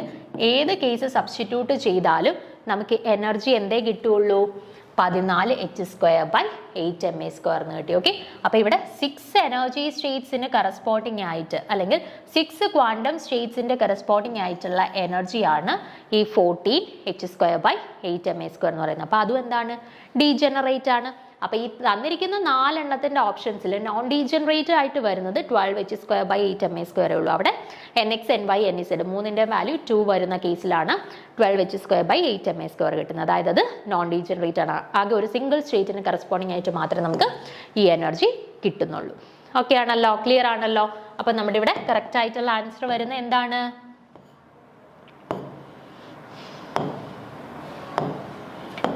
Speaker 1: ഏത് കേസ് സബ്സ്റ്റിറ്റ്യൂട്ട് ചെയ്താലും നമുക്ക് എനർജി എന്തേ കിട്ടുള്ളൂ, 14h²/8ma² എന്ന് കിട്ടി. ഓക്കെ, അപ്പൊ ഇവിടെ 6 എനർജി സ്റ്റേറ്റ്സിന് കറസ്പോണ്ടിങ് ആയിട്ട് അല്ലെങ്കിൽ 6 ക്വാണ്ടം സ്റ്റേറ്റ്സിന്റെ കറസ്പോണ്ടിങ് ആയിട്ടുള്ള എനർജിയാണ് ഈ 14h²/8ma² എന്ന് പറയുന്നത്. അപ്പൊ അതും എന്താണ്, ഡീജനറേറ്റ് ആണ്. അപ്പൊ ഈ തന്നിരിക്കുന്ന 4 എണ്ണത്തിന്റെ ഓപ്ഷൻസിൽ നോൺ ഡീജനറേറ്റ് ആയിട്ട് വരുന്നത് 12h²/8ma² ഉള്ളൂ. അവിടെ nx ny nz മൂന്നിന്റെ വാല്യൂ 2 വരുന്ന കേസിലാണ് 12h²/8ma² കിട്ടുന്നത്. അതായത് അത് നോൺ ഡീജനറേറ്റ് ആണ്. ആകെ ഒരു സിംഗിൾ സ്റ്റേറ്റിന് കറസ്പോണ്ടിങ് ആയിട്ട് മാത്രമേ നമുക്ക് ഈ എനർജി കിട്ടുന്നുള്ളൂ. ഓക്കെ ആണല്ലോ, ക്ലിയർ ആണല്ലോ. അപ്പൊ നമ്മുടെ ഇവിടെ കറക്റ്റ് ആയിട്ടുള്ള ആൻസർ വരുന്നത് എന്താണ്,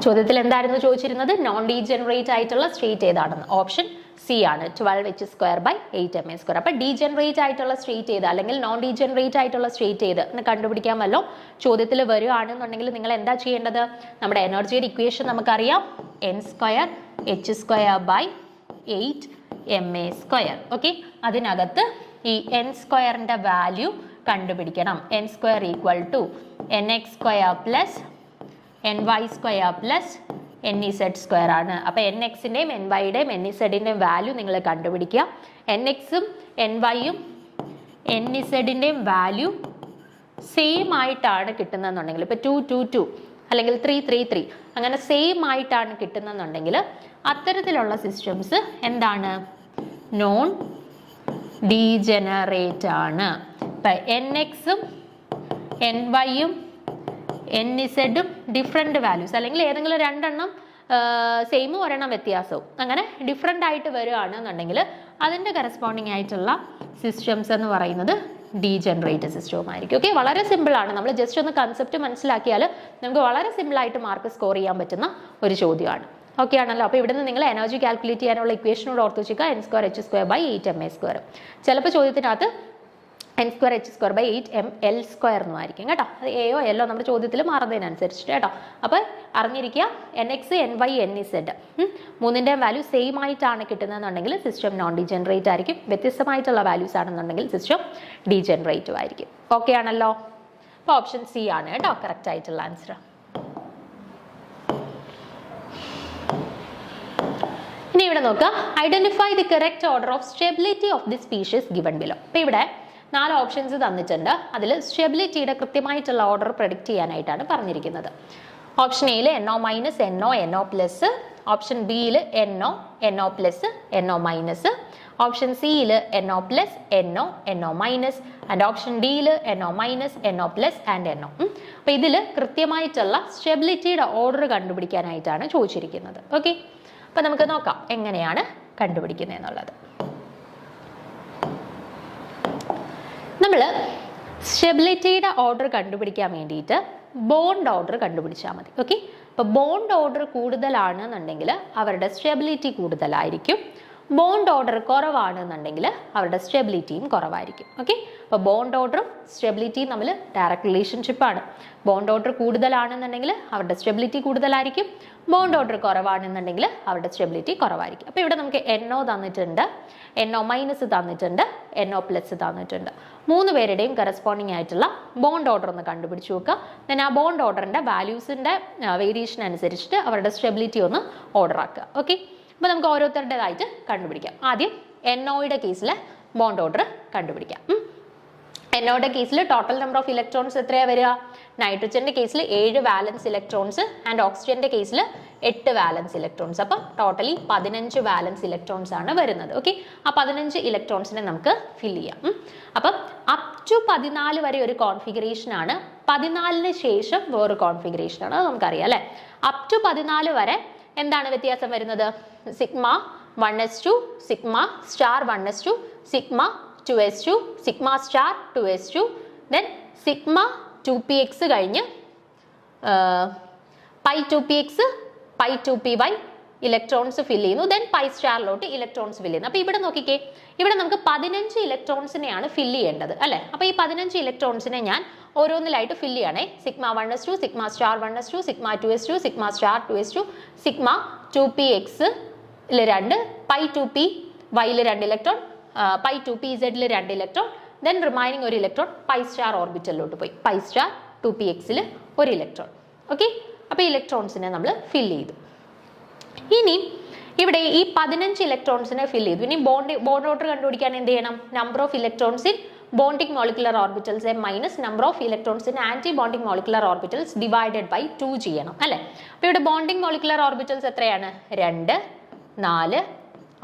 Speaker 1: ചോദ്യത്തിൽ എന്തായിരുന്നു ചോദിച്ചിരുന്നത്, നോൺ ഡീജനറേറ്റ് ആയിട്ടുള്ള സ്റ്റേറ്റ് ഏതാണെന്ന്. ഓപ്ഷൻ സി ആണ്, 12h²/8ma². അപ്പൊ ഡീജനറേറ്റ് ആയിട്ടുള്ള സ്റ്റേറ്റ് ഏത് അല്ലെങ്കിൽ നോൺ ഡീജനറേറ്റ് ആയിട്ടുള്ള സ്റ്റേറ്റ് ഏത് എന്ന് കണ്ടുപിടിക്കാമല്ലോ. ചോദ്യത്തിൽ വരികയാണെന്നുണ്ടെങ്കിൽ നിങ്ങൾ എന്താ ചെയ്യേണ്ടത്, നമ്മുടെ എനർജിയുടെ ഇക്വേഷൻ നമുക്കറിയാം, n²h²/8ma². ഓക്കെ, അതിനകത്ത് ഈ n²ന്റെ വാല്യൂ കണ്ടുപിടിക്കണം. n² equal to nx² plus ny² plus nz² ആണ്. അപ്പൊ nxന്റെയും nyയുടെയും nzന്റെയും വാല്യൂ നിങ്ങൾ കണ്ടുപിടിക്കുക. nxും nyയും nzന്റെയും വാല്യൂ സെയിം ആയിട്ടാണ് കിട്ടുന്നതെന്നുണ്ടെങ്കിൽ, ഇപ്പൊ 2 2 2 അല്ലെങ്കിൽ 3 3 3 അങ്ങനെ സെയിം ആയിട്ടാണ് കിട്ടുന്നതെന്നുണ്ടെങ്കിൽ അത്തരത്തിലുള്ള സിസ്റ്റംസ് എന്താണ്, നോൺ ഡീജനറേറ്റ് ആണ്. ഇപ്പൊ nxും nyയും nzും ഡിഫറെൻറ്റ് വാല്യൂസ് അല്ലെങ്കിൽ ഏതെങ്കിലും രണ്ടെണ്ണം സെയിമും ഒരെണ്ണം വ്യത്യാസവും അങ്ങനെ ഡിഫറെൻ്റ് ആയിട്ട് വരികയാണെന്നുണ്ടെങ്കിൽ അതിൻ്റെ കറസ്പോണ്ടിങ് ആയിട്ടുള്ള സിസ്റ്റംസ് എന്ന് പറയുന്നത് ഡീജനറേറ്റ് സിസ്റ്റവുമായിരിക്കും. ഓക്കെ, വളരെ സിമ്പിൾ ആണ്. നമ്മൾ ജസ്റ്റ് ഒന്ന് കൺസെപ്റ്റ് മനസ്സിലാക്കിയാൽ നമുക്ക് വളരെ സിമ്പിളായിട്ട് മാർക്ക് സ്കോർ ചെയ്യാൻ പറ്റുന്ന ഒരു ചോദ്യമാണ്. ഓക്കെ ആണല്ലോ. അപ്പോൾ ഇവിടുന്ന് നിങ്ങൾ എനർജി കാൽക്കുലേറ്റ് ചെയ്യാനുള്ള ഇക്വേഷനോട് ഓർത്ത് വെച്ചിരിക്കുക, n²h²/8ma². ചിലപ്പോൾ ചോദ്യത്തിനകത്ത് n²h²/8ml² എന്നും ആയിരിക്കും കേട്ടോ. അത് എയോ എല്ലോ നമ്മുടെ ചോദ്യത്തിൽ മാറുന്നതിനനുസരിച്ചിട്ട് കേട്ടോ. അപ്പോൾ അറിഞ്ഞിരിക്കുക, nx ny nz മൂന്നിൻ്റെയും വാല്യൂ സെയിം ആയിട്ടാണ് കിട്ടുന്നതെന്നുണ്ടെങ്കിൽ സിസ്റ്റം നോൺ ഡീജനറേറ്റ് ആയിരിക്കും. വ്യത്യസ്തമായിട്ടുള്ള വാല്യൂസ് ആണെന്നുണ്ടെങ്കിൽ സിസ്റ്റം ഡീജനറേറ്റീവ് ആയിരിക്കും. ഓക്കെ ആണല്ലോ. അപ്പോൾ ഓപ്ഷൻ സി ആണ് കേട്ടോ കറക്റ്റ് ആയിട്ടുള്ള ആൻസർ. ഇനി ഇവിടെ നോക്കുക, identify the correct order of stability of the species given below. അപ്പോൾ ഇവിടെ 4 ഓപ്ഷൻസ് തന്നിട്ടുണ്ട്. അതിൽ സ്റ്റെബിലിറ്റിയുടെ കൃത്യമായിട്ടുള്ള ഓർഡർ പ്രഡിക്റ്റ് ചെയ്യാനായിട്ടാണ് പറഞ്ഞിരിക്കുന്നത്. ഓപ്ഷൻ എയിൽ NO-, NO, NO+, ഓപ്ഷൻ ബിയിൽ NO, NO+, NO-, ഓപ്ഷൻ സിയിൽ NO+, NO, NO-, and option ഡിയിൽ NO-, NO+, ആൻഡ് NO. അപ്പോൾ ഇതിൽ കൃത്യമായിട്ടുള്ള സ്റ്റെബിലിറ്റിയുടെ ഓർഡർ കണ്ടുപിടിക്കാനായിട്ടാണ് ചോദിച്ചിരിക്കുന്നത്. ഓക്കെ, അപ്പോൾ നമുക്ക് നോക്കാം എങ്ങനെയാണ് കണ്ടുപിടിക്കുന്നത് എന്നുള്ളത്. നമ്മൾ സ്റ്റെബിലിറ്റിയുടെ ഓർഡർ കണ്ടുപിടിക്കാൻ വേണ്ടിയിട്ട് ബോണ്ട് ഓർഡർ കണ്ടുപിടിച്ചാൽ മതി. ഓക്കെ, അപ്പോൾ ബോണ്ട് ഓർഡർ കൂടുതലാണെന്നുണ്ടെങ്കിൽ അവരുടെ സ്റ്റെബിലിറ്റി കൂടുതലായിരിക്കും. ബോണ്ട് ഓർഡർ കുറവാണെന്നുണ്ടെങ്കിൽ അവരുടെ സ്റ്റെബിലിറ്റിയും കുറവായിരിക്കും. ഓക്കെ, അപ്പോൾ ബോണ്ട് ഓർഡറും സ്റ്റെബിലിറ്റിയും തമ്മിൽ ഡയറക്റ്റ് റിലേഷൻഷിപ്പാണ്. ബോണ്ട് ഓർഡർ കൂടുതലാണെന്നുണ്ടെങ്കിൽ അവരുടെ സ്റ്റെബിലിറ്റി കൂടുതലായിരിക്കും. ബോണ്ട് ഓർഡർ കുറവാണെന്നുണ്ടെങ്കിൽ അവരുടെ സ്റ്റെബിലിറ്റി കുറവായിരിക്കും. അപ്പോൾ ഇവിടെ നമുക്ക് NO തന്നിട്ടുണ്ട്, NO- തന്നിട്ടുണ്ട്, NO+ തന്നിട്ടുണ്ട്. 3 പേരുടെയും കറസ്പോണ്ടിങ് ആയിട്ടുള്ള ബോണ്ട് ഓർഡർ ഒന്ന് കണ്ടുപിടിച്ച് നോക്കുക. ദെൻ ആ ബോണ്ട് ഓർഡറിൻ്റെ വാല്യൂസിൻ്റെ വേരിയേഷൻ അനുസരിച്ചിട്ട് അവരുടെ സ്റ്റെബിലിറ്റി ഒന്ന് ഓർഡർ ആക്കുക. ഓക്കെ, അപ്പോൾ നമുക്ക് ഓരോരുത്തരുടേതായിട്ട് കണ്ടുപിടിക്കാം. ആദ്യം NOയുടെ കേസിൽ ബോണ്ട് ഓർഡർ കണ്ടുപിടിക്കാം. NOയുടെ കേസിൽ ടോട്ടൽ നമ്പർ ഓഫ് ഇലക്ട്രോൺസ് എത്രയാണ് വരിക? നൈട്രജന്റെ കേസിൽ 7 വാലൻസ് ഇലക്ട്രോൺസ് ആൻഡ് ഓക്സിജന്റെ കേസിൽ 8 വാലൻസ് ഇലക്ട്രോൺസ്. അപ്പം ടോട്ടലി 15 വാലൻസ് ഇലക്ട്രോൺസ് ആണ് വരുന്നത്. ഓക്കെ, ആ 15 ഇലക്ട്രോൺസിനെ നമുക്ക് ഫിൽ ചെയ്യാം. അപ്പം അപ് ടു 14 വരെ ഒരു കോൺഫിഗറേഷൻ ആണ്, 14ന് ശേഷം വേറൊരു കോൺഫിഗറേഷൻ ആണ്, നമുക്കറിയാം അല്ലെ. അപ് ടു 14 വരെ എന്താണ് വ്യത്യാസം വരുന്നത്? Sigma 1s2, sigma star 1s2, sigma 2s2, sigma star 2s2, then sigma 2px കഴിഞ്ഞ് pi 2px pi 2py electrons fill ചെയ്യുന്നു, ദെൻ പൈ സ്റ്റാറിലോട്ട് ഇലക്ട്രോൺസ് ഫിൽ ചെയ്യുന്നു. അപ്പോൾ ഇവിടെ നോക്കിക്കേ, ഇവിടെ നമുക്ക് 15 ഇലക്ട്രോൺസിനെയാണ് ഫിൽ ചെയ്യേണ്ടത് അല്ലേ. അപ്പോൾ ഈ 15 ഇലക്ട്രോൺസിനെ ഞാൻ ഓരോന്നിലായിട്ട് ഫിൽ ചെയ്യണേ. Sigma 1s2, sigma star 1s2, sigma 2s2, sigma star 2s2, sigma 2px 2, pi 2py 2 electron, pi 2pz 2 electron, then remaining ഒരു ഇലക്ട്രോൺ പൈ സ്റ്റാർ ഓർബിറ്റലിലോട്ട് പോയി, pi star 2px 1 electron. Okay, അപ്പോൾ ഇലക്ട്രോൺസിനെ നമ്മൾ ഫിൽ ചെയ്തു. ഇനി ഇവിടെ ഈ 15 ഇലക്ട്രോൺസിനെ ഫിൽ ചെയ്തു. ഇനി ബോണ്ട് ഓർഡർ കണ്ടുപിടിക്കാൻ എന്ത് ചെയ്യണം? Number of electrons in bonding molecular orbitals minus number of electrons in anti bonding molecular orbitals divided by 2 ചെയ്യണം അല്ലെ. അപ്പോൾ ഇവിടെ ബോണ്ടിങ് മോളിക്കുലർ ഓർബിറ്റൽസ് എത്രയാണ്? 2, 4,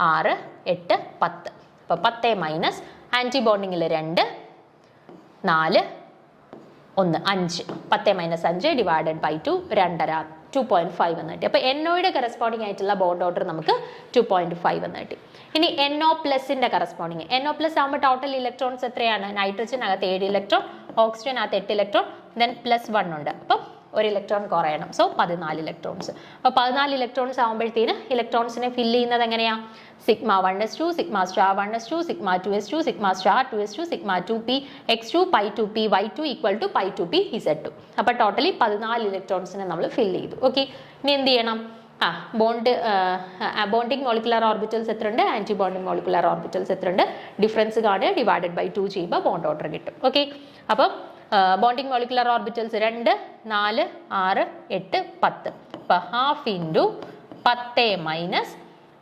Speaker 1: 6, 8, 10. അപ്പോൾ 10 മൈനസ് ആന്റി ബോണ്ടിങ്ങിൽ 2, 4, 1, 5. 10 മൈനസ് 5 ഡിവൈഡഡ് ബൈ 2, 2.5, 2.5 എന്ന് കിട്ടി. അപ്പോൾ NOയുടെ കറസ്പോണ്ടിങ് ആയിട്ടുള്ള ബോണ്ട് ഓർഡർ നമുക്ക് 2.5 എന്ന് കിട്ടി. ഇനി NO പ്ലസിന്റെ കറസ്പോണ്ടിങ്, NO പ്ലസ് ആകുമ്പോൾ ടോട്ടൽ ഇലക്ട്രോൺസ് എത്രയാണ്? നൈട്രജനകത്ത് 7 ഇലക്ട്രോൺ, ഓക്സിജനകത്ത് 8 ഇലക്ട്രോൺ, ദെൻ +1 ഉണ്ട്. അപ്പം ഒരു ഇലക്ട്രോൺ കുറയണം, സോ 14 ഇലക്ട്രോൺസ്. അപ്പോൾ 14 ഇലക്ട്രോൺസ് ആകുമ്പോഴത്തേന് ഇലക്ട്രോൺസിനെ ഫിൽ ചെയ്യുന്നത് എങ്ങനെയാ? Sigma 1s2, sigma star 1s2, sigma 2s2, sigma star 2s2, sigma 2px2, pi 2py2 equal to pi 2pz2. അപ്പോൾ ടോട്ടലി 14 ഇലക്ട്രോൺസിനെ നമ്മൾ ഫിൽ ചെയ്തു. ഓക്കെ, ഇനി എന്ത് ചെയ്യണം? ബോണ്ടിങ് മോളിക്കുലർ ഓർബിറ്റൽസ് എത്ര ഉണ്ട്? ആന്റി ബോണ്ടിങ് മോളിക്കുലർ ഓർബിറ്റൽസ് എത്ര ഉണ്ട്? ഡിഫറൻസ് കാണുക, ഡിവൈഡഡ് ബൈ 2 ചെയ്യുമ്പോൾ ബോണ്ട് ഓർഡർ കിട്ടും. ഓക്കെ, അപ്പം ബോണ്ടിങ് മോളിക്കുലർ ഓർബിറ്റൽസ് 2, 4, 6, 8, 10. അപ്പോൾ half into 10 minus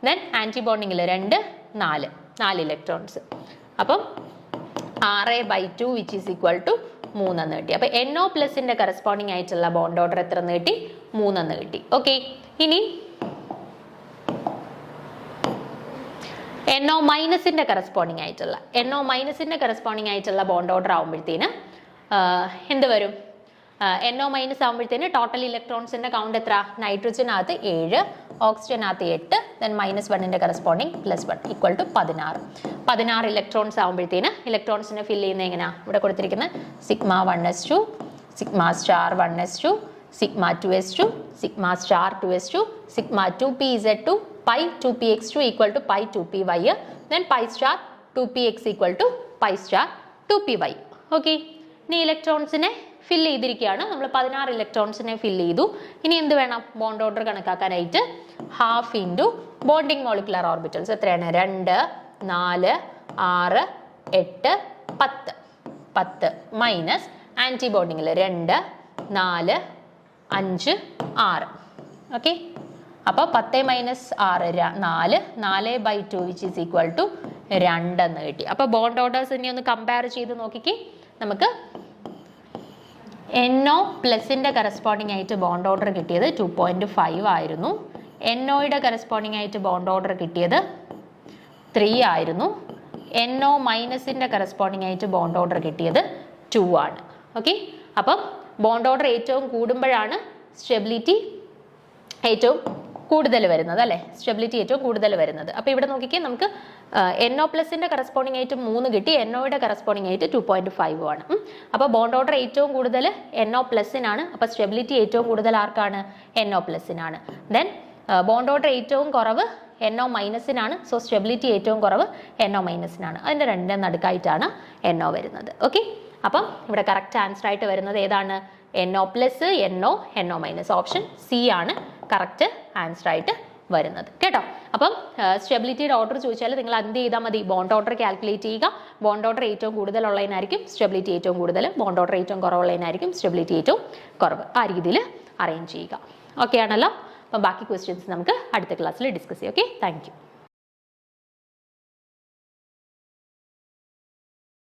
Speaker 1: then anti ബോണ്ടിങ്ങിൽ 2, 4 ഇലക്ട്രോൺസ്. അപ്പം 6/2 വിച്ച് ഈസ് ഈക്വൽ ടു 3 എന്ന് കിട്ടി. അപ്പോൾ NO പ്ലസിന്റെ കറസ്പോണ്ടിങ് ആയിട്ടുള്ള ബോണ്ട് ഓർഡർ എത്ര എന്ന് കിട്ടി? 3 എന്ന് കിട്ടി. ഓക്കെ, ഇനി NO മൈനസിന്റെ കറസ്പോണ്ടിങ് ആയിട്ടുള്ള ബോണ്ട് ഓർഡർ ആകുമ്പോഴത്തേന് എന്ത് വരും? NO മൈനസ് ആകുമ്പോഴത്തേന് ടോട്ടൽ ഇലക്ട്രോൺസിന്റെ കൗണ്ട് എത്ര? നൈട്രജനകത്ത് 7, ഓക്സിജനകത്ത് 8, ദെൻ -1ന്റെ കറസ്പോണ്ടിങ് +1 ഈക്വൽ ടു 16 ഇലക്ട്രോൺസ് ആകുമ്പോഴത്തേന് ഇലക്ട്രോൺസിനെ ഫിൽ ചെയ്യുന്നത് എങ്ങനെയാ? ഇവിടെ കൊടുത്തിരിക്കുന്നത് sigma 1s2, sigma star 1s2, sigma 2s2, sigma star 2s2, sigma 2pz2, pi 2px2 equal to pi 2py, then pi star 2px equal to pi star 2py. Okay, ഇനി ഇലക്ട്രോൺസിനെ ഫിൽ ചെയ്തിരിക്കുകയാണ് നമ്മൾ. 16 ഇലക്ട്രോൺസിനെ ഫിൽ ചെയ്തു. ഇനി എന്ത് വേണം? ബോണ്ട് ഓർഡർ കണക്കാക്കാനായിട്ട് half into bonding molecular orbitals എത്രയാണ്? 2, 4, 6, 8, 10. 10 മൈനസ് ആന്റി ബോണ്ടിങ്ങിൽ 2, 4, 5, 6. ഓക്കെ, അപ്പോൾ 10 minus 6, 4, 4/2 which is equal to 2 എന്ന് കിട്ടി. അപ്പോൾ ബോണ്ട് ഓർഡേഴ്സ് ഇനി ഒന്ന് കമ്പയർ ചെയ്ത് നോക്കിക്കേ. നമുക്ക് NO പ്ലസിന്റെ കറസ്പോണ്ടിങ് ആയിട്ട് ബോണ്ട് ഓർഡർ കിട്ടിയത് 2.5 ആയിരുന്നു. NOയുടെ കറസ്പോണ്ടിങ് ആയിട്ട് ബോണ്ട് ഓർഡർ കിട്ടിയത് 3 ആയിരുന്നു. NO മൈനസിന്റെ കറസ്പോണ്ടിങ് ആയിട്ട് ബോണ്ട് ഓർഡർ കിട്ടിയത് 2 ആണ്. ഓക്കെ, അപ്പം ബോണ്ട് ഓർഡർ ഏറ്റവും കൂടുമ്പോഴാണ് സ്റ്റെബിലിറ്റി ഏറ്റവും കൂടുതൽ വരുന്നത് അല്ലേ? സ്റ്റെബിലിറ്റി ഏറ്റവും കൂടുതൽ വരുന്നത്. അപ്പോൾ ഇവിടെ നോക്കിക്കേ, നമുക്ക് NO പ്ലസിന്റെ കറസ്പോണ്ടിങ് ആയിട്ട് 3 കിട്ടി, NOയുടെ കറസ്പോണ്ടിങ് ആയിട്ട് 2.5 ആണ്. അപ്പോൾ ബോണ്ട് ഓർഡർ ഏറ്റവും കൂടുതൽ NO പ്ലസിനാണ്. അപ്പോൾ സ്റ്റെബിലിറ്റി ഏറ്റവും കൂടുതൽ ആർക്കാണ്? NO പ്ലസിനാണ്. ദെൻ ബോണ്ട് ഓർഡർ ഏറ്റവും കുറവ് NO മൈനസിനാണ്. സോ സ്റ്റെബിലിറ്റി ഏറ്റവും കുറവ് NO മൈനസിനാണ്. അതിൻ്റെ രണ്ടിൻ്റെ നടുക്കായിട്ടാണ് NO വരുന്നത്. ഓക്കെ, അപ്പം ഇവിടെ കറക്റ്റ് ആൻസർ ആയിട്ട് വരുന്നത് ഏതാണ്? NO plus, NO minus. Option C ആണ് കറക്റ്റ് ആൻസർ ആയിട്ട് വരുന്നത് കേട്ടോ. അപ്പം സ്റ്റെബിലിറ്റിയുടെ ഓർഡർ ചോദിച്ചാൽ നിങ്ങൾ എന്ത് ചെയ്താൽ മതി? ബോണ്ട് ഓർഡർ കാൽക്കുലേറ്റ് ചെയ്യുക. ബോണ്ട് ഓർഡർ ഏറ്റവും കൂടുതലുള്ളതിനായിരിക്കും സ്റ്റെബിലിറ്റി ഏറ്റവും കൂടുതൽ, ബോണ്ട് ഓർഡർ ഏറ്റവും കുറവുള്ളതിനായിരിക്കും സ്റ്റെബിലിറ്റി ഏറ്റവും കുറവ്. ആ രീതിയിൽ അറേഞ്ച് ചെയ്യുക. ഓക്കെ ആണല്ലോ. അപ്പം ബാക്കി ക്വസ്റ്റ്യൻസ് നമുക്ക് അടുത്ത ക്ലാസ്സിൽ ഡിസ്കസ് ചെയ്യാം. Okay, thank you.